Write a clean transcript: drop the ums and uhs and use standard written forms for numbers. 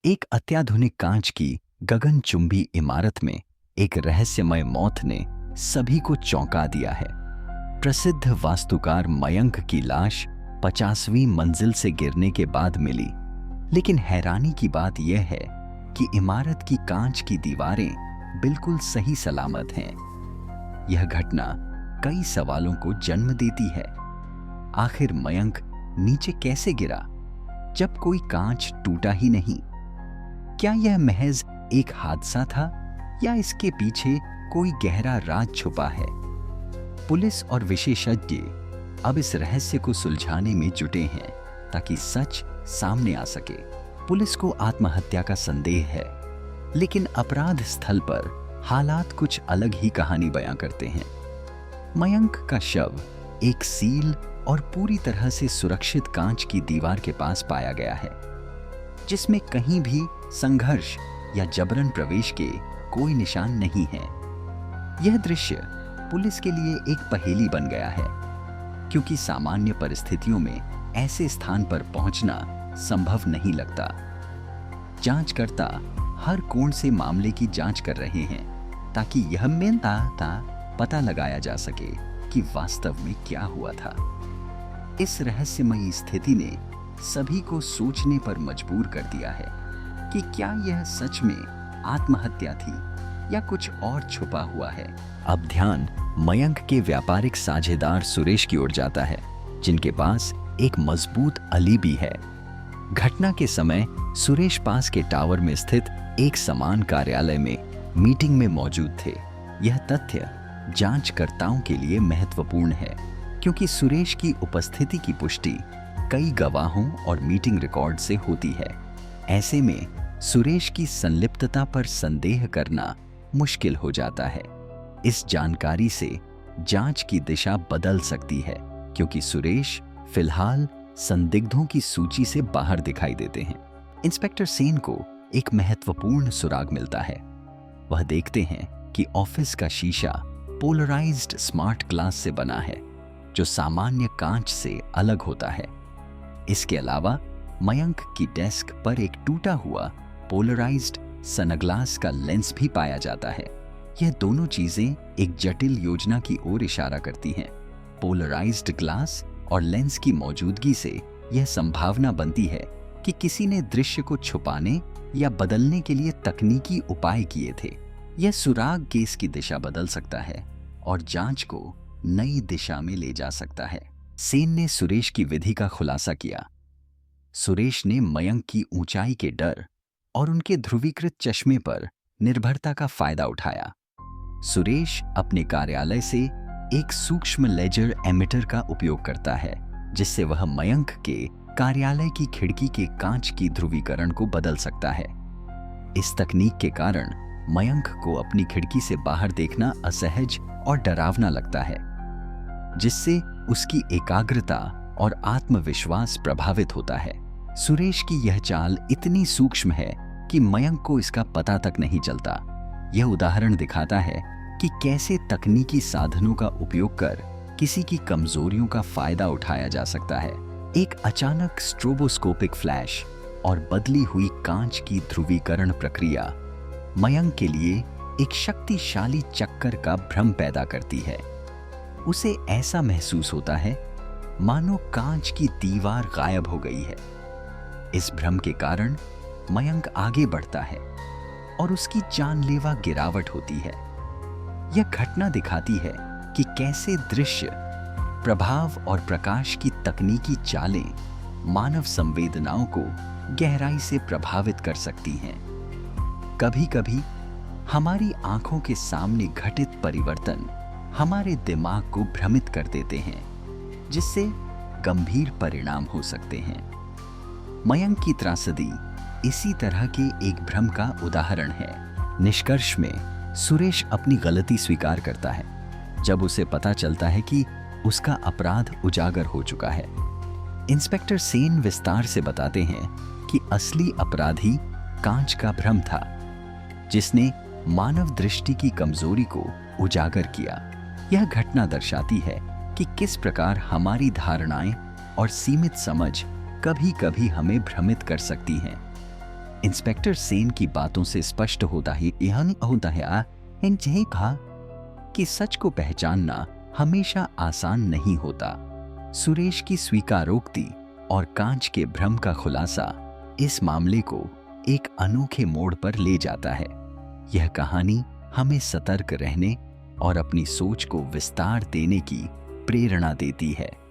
एक अत्याधुनिक कांच की गगनचुंबी इमारत में एक रहस्यमय मौत ने सभी को चौंका दिया है। प्रसिद्ध वास्तुकार मयंक की लाश 50वीं मंजिल से गिरने के बाद मिली, लेकिन हैरानी की बात यह है कि इमारत की कांच की दीवारें बिल्कुल सही सलामत हैं। यह घटना कई सवालों को जन्म देती है। आखिर मयंक नीचे कैसे गिरा जब कोई कांच टूटा ही नहीं? क्या यह महज एक हादसा था या इसके पीछे कोई गहरा राज छुपा है? पुलिस और विशेषज्ञ अब इस रहस्य को सुलझाने में जुटे हैं ताकि सच सामने आ सके। पुलिस को आत्महत्या का संदेह है, लेकिन अपराध स्थल पर हालात कुछ अलग ही कहानी बयां करते हैं। मयंक का शव एक सील और पूरी तरह से सुरक्षित कांच की दीवार के पास पाया गया है, जिसमें कहीं भी संघर्ष या जबरन प्रवेश के कोई निशान नहीं है। यह दृश्य पुलिस के लिए एक पहेली बन गया है, क्योंकि सामान्य परिस्थितियों में ऐसे स्थान पर पहुंचना संभव नहीं लगता। जांचकर्ता हर कोण से मामले की जांच कर रहे हैं ताकि यह पता लगाया जा सके कि वास्तव में क्या हुआ था। इस रहस्यमयी स्थिति ने सभी को सोचने पर मजबूर कर दिया है कि क्या यह सच में आत्महत्या थी या कुछ और छुपा हुआ है। अब ध्यान मयंक के व्यापारिक साझेदार सुरेश की ओर जाता है, जिनके पास एक मजबूत अलीबी है। घटना के समय सुरेश पास के टावर में स्थित एक समान कार्यालय में मीटिंग में मौजूद थे। यह तथ्य जांचकर्ताओं के लिए महत्वपूर्ण है, क्योंकि सुरेश की उपस्थिति की पुष्टि कई गवाहों और मीटिंग रिकॉर्ड से होती है। ऐसे में सुरेश की संलिप्तता पर संदेह करना मुश्किल हो जाता है। इस जानकारी से जांच की दिशा बदल सकती है, क्योंकि सुरेश फिलहाल संदिग्धों की सूची से बाहर दिखाई देते हैं। इंस्पेक्टर सेन को एक महत्वपूर्ण सुराग मिलता है। वह देखते हैं कि ऑफिस का शीशा पोलराइज्ड स्मार्ट ग्लास से बना है, जो सामान्य कांच से अलग होता है। इसके अलावा मयंक की डेस्क पर एक टूटा हुआ पोलराइज्ड सनग्लास का लेंस भी पाया जाता है। यह दोनों चीजें एक जटिल योजना की ओर इशारा करती हैं। पोलराइज्ड ग्लास और लेंस की मौजूदगी से यह संभावना बनती है कि किसी ने दृश्य को छुपाने या बदलने के लिए तकनीकी उपाय किए थे। यह सुराग केस की दिशा बदल सकता है और जांच को नई दिशा में ले जा सकता है। सेन ने सुरेश की विधि का खुलासा किया। सुरेश ने मयंक की ऊंचाई के डर और उनके ध्रुवीकृत चश्मे पर निर्भरता का फायदा उठाया। सुरेश अपने कार्यालय से एक सूक्ष्म लेजर एमिटर का उपयोग करता है, जिससे वह मयंक के कार्यालय की खिड़की के कांच की ध्रुवीकरण को बदल सकता है। इस तकनीक के कारण मयंक को अपनी खिड़की से बाहर देखना असहज और डरावना लगता है, जिससे उसकी एकाग्रता और आत्मविश्वास प्रभावित होता है। सुरेश की यह चाल इतनी सूक्ष्म है कि मयंक को इसका पता तक नहीं चलता। यह उदाहरण दिखाता है कि कैसे तकनीकी साधनों का उपयोग कर किसी की कमजोरियों का फायदा उठाया जा सकता है। एक अचानक स्ट्रोबोस्कोपिक फ्लैश और बदली हुई कांच की ध्रुवीकरण प्रक्रिया मयंक के लिए एक शक्तिशाली चक्कर का भ्रम पैदा करती है। उसे ऐसा महसूस होता है मानो कांच की दीवार गायब हो गई है। इस भ्रम के कारण मयंक आगे बढ़ता है और उसकी जानलेवा गिरावट होती है। यह घटना दिखाती है कि कैसे दृश्य, प्रभाव और प्रकाश की तकनीकी चालें मानव संवेदनाओं को गहराई से प्रभावित कर सकती हैं। कभी-कभी हमारी आंखों के सामने घटित परिवर्तन हमारे दिमाग को भ्रमित कर देते हैं, जिससे गंभीर परिणाम हो सकते हैं। मयंक की त्रासदी इसी तरह के एक भ्रम का उदाहरण है। निष्कर्ष में सुरेश अपनी गलती स्वीकार करता है जब उसे पता चलता है कि उसका अपराध उजागर हो चुका है। इंस्पेक्टर सेन विस्तार से बताते हैं कि असली अपराधी कांच का भ्रम था, जिसने मानव दृष्टि की कमजोरी को उजागर किया। यह घटना दर्शाती है कि किस प्रकार हमारी धारणाएं और सीमित समझ कभी-कभी हमें भ्रमित कर सकती हैं। इंस्पेक्टर सेन की बातों से स्पष्ट होता है इन्हें कहा कि सच को पहचानना हमेशा आसान नहीं होता। सुरेश की स्वीकारोक्ति और कांच के भ्रम का खुलासा इस मामले को एक अनोखे मोड़ पर ले जाता है। यह कहानी हमें सतर्क रहने और अपनी सोच को विस्तार देने की प्रेरणा देती है।